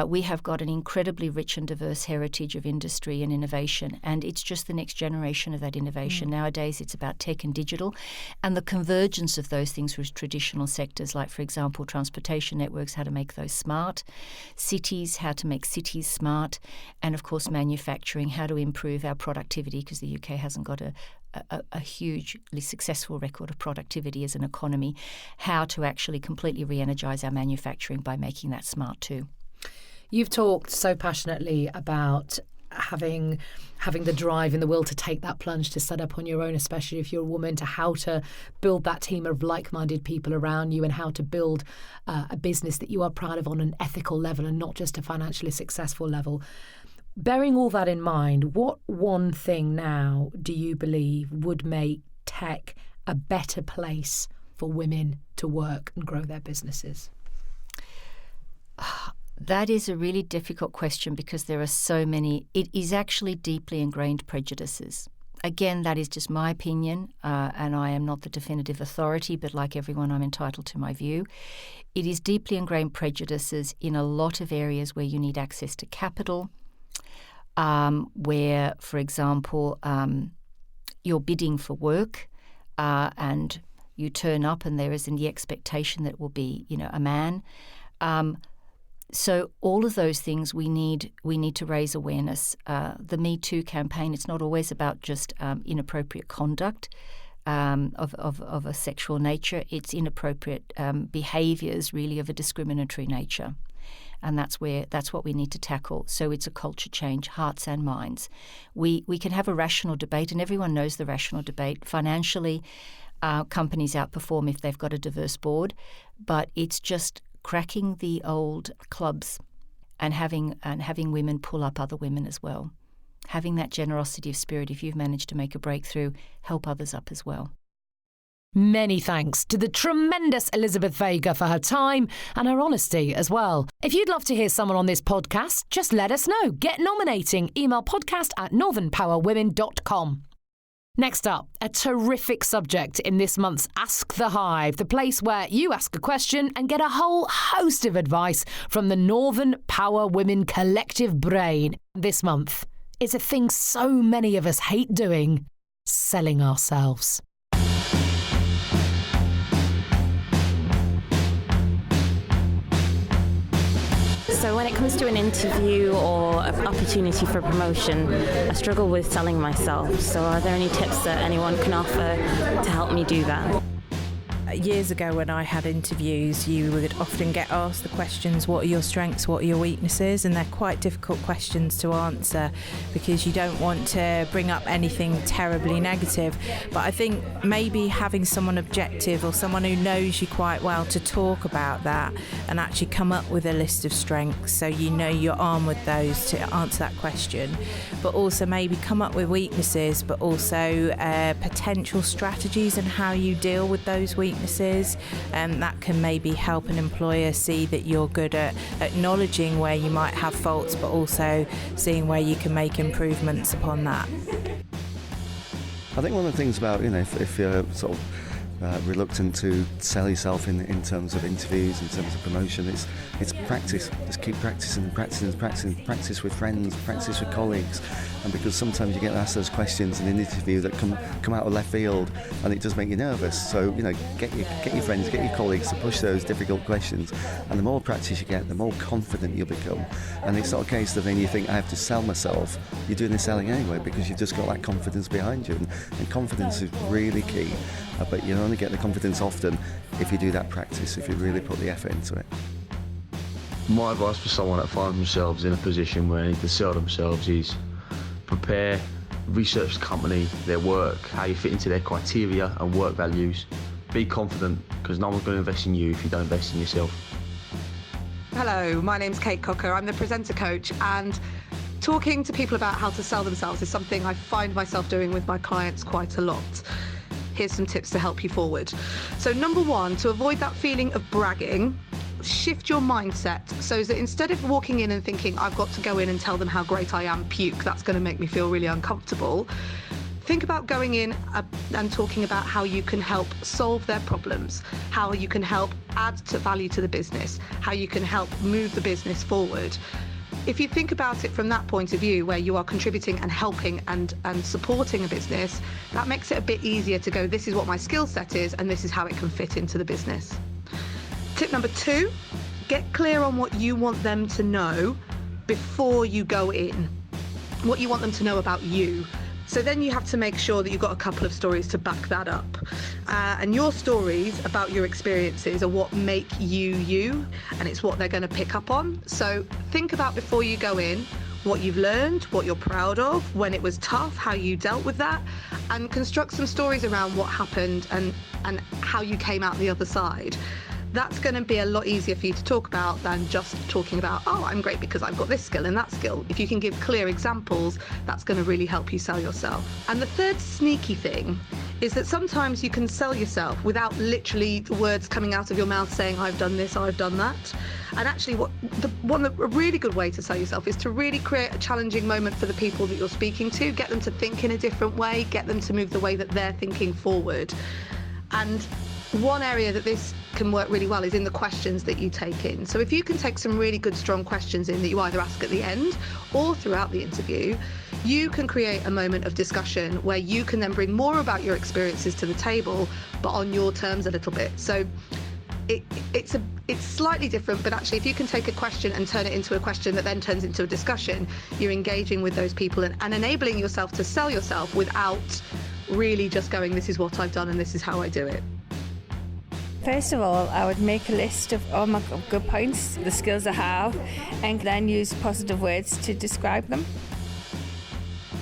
Speaker 4: We have got an incredibly rich and diverse heritage of industry and innovation, and it's just the next generation of that innovation. Nowadays, it's about tech and digital, and the convergence of those things with traditional sectors, like, for example, transportation networks, how to make those smart, cities, how to make cities smart, and, of course, manufacturing, how to improve our productivity, because the UK hasn't got a hugely successful record of productivity as an economy, how to actually completely re-energise our manufacturing by making that smart too.
Speaker 2: You've talked so passionately about having the drive and the will to take that plunge, to set up on your own, especially if you're a woman, to how to build that team of like-minded people around you and how to build a business that you are proud of on an ethical level and not just a financially successful level. Bearing all that in mind, what one thing now do you believe would make tech a better place for women to work and grow their businesses?
Speaker 4: That is a really difficult question because there are so many. It is actually deeply ingrained prejudices. Again, that is just my opinion, and I am not the definitive authority, but like everyone, I'm entitled to my view. It is deeply ingrained prejudices in a lot of areas where you need access to capital, where, for example, you're bidding for work and you turn up and there isn't the expectation that it will be, a man. So all of those things we need to raise awareness. The Me Too campaign, it's not always about just inappropriate conduct of a sexual nature. It's inappropriate behaviours really of a discriminatory nature. And that's what we need to tackle. So it's a culture change, hearts and minds. We can have a rational debate, and everyone knows the rational debate. Financially, companies outperform if they've got a diverse board, but it's just cracking the old clubs and having women pull up other women as well. Having that generosity of spirit, if you've managed to make a breakthrough, help others up as well.
Speaker 2: Many thanks to the tremendous Elizabeth Vega for her time and her honesty as well. If you'd love to hear someone on this podcast, just let us know. Get nominating. Email podcast@northernpowerwomen.com. Next up, a terrific subject in this month's Ask The Hive, the place where you ask a question and get a whole host of advice from the Northern Power Women collective brain. This month, it's a thing so many of us hate doing: selling ourselves.
Speaker 12: So when it comes to an interview or an opportunity for promotion, I struggle with selling myself. So are there any tips that anyone can offer to help me do that?
Speaker 3: Years ago when I had interviews, you would often get asked the questions, what are your strengths, what are your weaknesses? And they're quite difficult questions to answer because you don't want to bring up anything terribly negative. But I think maybe having someone objective or someone who knows you quite well to talk about that and actually come up with a list of strengths so you know you're armed with those to answer that question. But also maybe come up with weaknesses, but also potential strategies and how you deal with those weaknesses. weaknesses. That can maybe help an employer see that you're good at acknowledging where you might have faults, but also seeing where you can make improvements upon that.
Speaker 13: I think one of the things about, if you're sort of reluctant to sell yourself in terms of interviews, in terms of promotion, it's practice. Just keep practicing, practice with friends, practice with colleagues. And because sometimes you get asked those questions in an interview that come out of left field, and it does make you nervous. So get your friends, get your colleagues to push those difficult questions, and the more practice you get, the more confident you'll become. And it's not a case of then you think I have to sell myself. You're doing the selling anyway because you've just got that confidence behind you, and confidence is really key. But you only get the confidence often if you do that practice, if you really put the effort into it.
Speaker 14: My advice for someone that finds themselves in a position where they need to sell themselves is prepare, research the company, their work, how you fit into their criteria and work values. Be confident, because no one's going to invest in you if you don't invest in yourself.
Speaker 15: Hello, my name's Kate Cocker. I'm the presenter coach, and talking to people about how to sell themselves is something I find myself doing with my clients quite a lot. Here's some tips to help you forward. So number one, to avoid that feeling of bragging, shift your mindset so that instead of walking in and thinking, I've got to go in and tell them how great I am, puke, that's going to make me feel really uncomfortable. Think about going in and talking about how you can help solve their problems, how you can help add to value to the business, how you can help move the business forward. If you think about it from that point of view, where you are contributing and helping and supporting a business, that makes it a bit easier to go, this is what my skill set is and this is how it can fit into the business. Tip number two, get clear on what you want them to know before you go in, what you want them to know about you. So then you have to make sure that you've got a couple of stories to back that up. And your stories about your experiences are what make you you, and it's what they're going to pick up on. So think about before you go in, what you've learned, what you're proud of, when it was tough, how you dealt with that, and construct some stories around what happened and how you came out the other side. That's going to be a lot easier for you to talk about than just talking about, oh, I'm great because I've got this skill and that skill. If you can give clear examples, that's going to really help you sell yourself. And the third sneaky thing is that sometimes you can sell yourself without literally the words coming out of your mouth saying, I've done this, I've done that. And actually, a really good way to sell yourself is to really create a challenging moment for the people that you're speaking to, get them to think in a different way, get them to move the way that they're thinking forward. And one area that this can work really well is in the questions that you take in. So if you can take some really good, strong questions in that you either ask at the end or throughout the interview, you can create a moment of discussion where you can then bring more about your experiences to the table, but on your terms a little bit. So it's slightly different, but actually if you can take a question and turn it into a question that then turns into a discussion, you're engaging with those people and enabling yourself to sell yourself without really just going, this is what I've done and this is how I do it.
Speaker 8: First of all, I would make a list of all my good points, the skills I have, and then use positive words to describe them.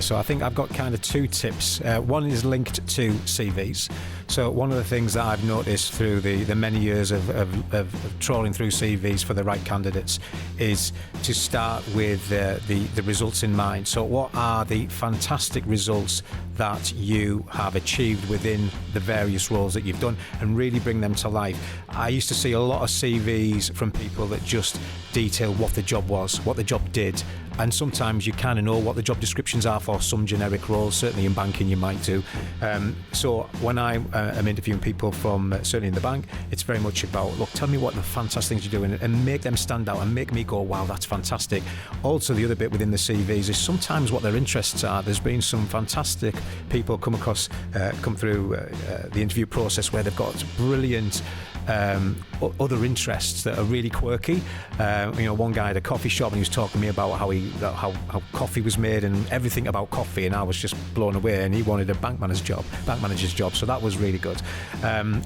Speaker 9: So I think I've got kind of two tips. One is linked to CVs. So one of the things that I've noticed through the many years of trawling through CVs for the right candidates is to start with the results in mind. So what are the fantastic results that you have achieved within the various roles that you've done, and really bring them to life. I used to see a lot of CVs from people that just detail what the job was, what the job did, and sometimes you kind of know what the job descriptions are for some generic roles. Certainly in banking you might do. So when I am interviewing people from certainly in the bank, it's very much about, look, tell me what the fantastic things you're doing and make them stand out and make me go, wow, that's fantastic. Also, the other bit within the CVs is sometimes what their interests are. There's been some fantastic people come through the interview process where they've got brilliant other interests that are really quirky. One guy had a coffee shop and he was talking to me about how coffee was made and everything about coffee, and I was just blown away, and he wanted a bank manager's job, so that was really good.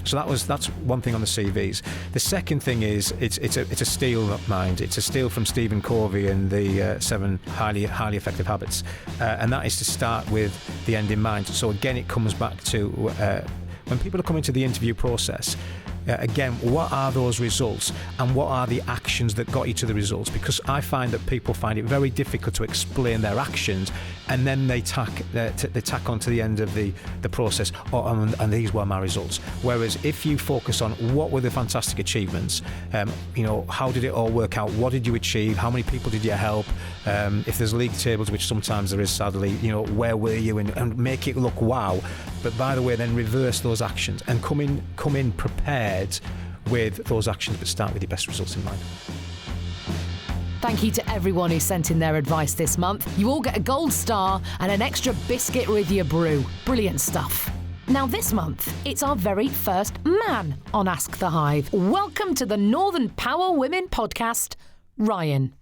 Speaker 9: So that's one thing on the CVs. The second thing is it's a steal mind. It's a steal from Stephen Covey and the 7 highly effective habits, and that is to start with the end in mind. So again, it comes back to when people are coming to the interview process, again, what are those results and what are the actions that got you to the results? Because I find that people find it very difficult to explain their actions, and then they tack onto the end of the process, and these were my results. Whereas if you focus on what were the fantastic achievements, how did it all work out? What did you achieve? How many people did you help? If there's league tables, which sometimes there is, sadly, where were you? And make it look wow. But by the way, then reverse those actions and come in prepared with those actions, but start with your best results in mind.
Speaker 2: Thank you to everyone who sent in their advice this month. You all get a gold star and an extra biscuit with your brew. Brilliant stuff. Now this month, it's our very first man on Ask The Hive. Welcome to the Northern Power Women podcast, Ryan.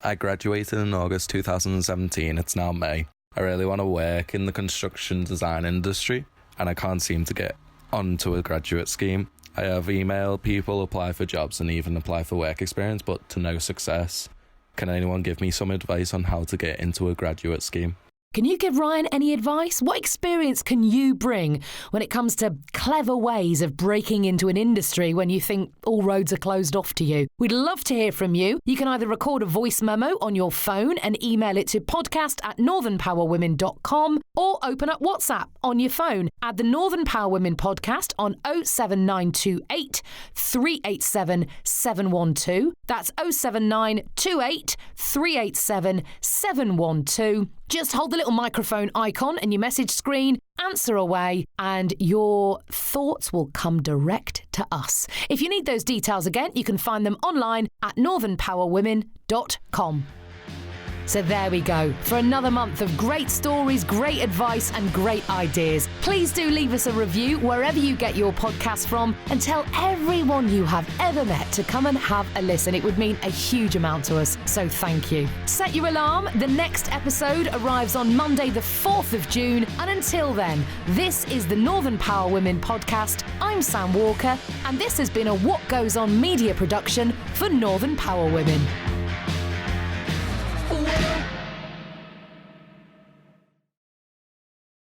Speaker 16: I graduated in August 2017. It's now May. I really want to work in the construction design industry, and I can't seem to get onto a graduate scheme. I have emailed people, apply for jobs and even apply for work experience, but to no success. Can anyone give me some advice on how to get into a graduate scheme?
Speaker 2: Can you give Ryan any advice? What experience can you bring when it comes to clever ways of breaking into an industry when you think all roads are closed off to you? We'd love to hear from you. You can either record a voice memo on your phone and email it to podcast@northernpowerwomen.com or open up WhatsApp on your phone. Add the Northern Power Women podcast on 07928 387 712. That's 07928 387 712. Just hold the little microphone icon in your message screen, answer away, and your thoughts will come direct to us. If you need those details again, you can find them online at northernpowerwomen.com. So there we go, for another month of great stories, great advice and great ideas. Please do leave us a review wherever you get your podcast from and tell everyone you have ever met to come and have a listen. It would mean a huge amount to us, so thank you. Set your alarm. The next episode arrives on Monday the 4th of June, and until then, this is the Northern Power Women podcast. I'm Sam Walker, and this has been a What Goes On media production for Northern Power Women.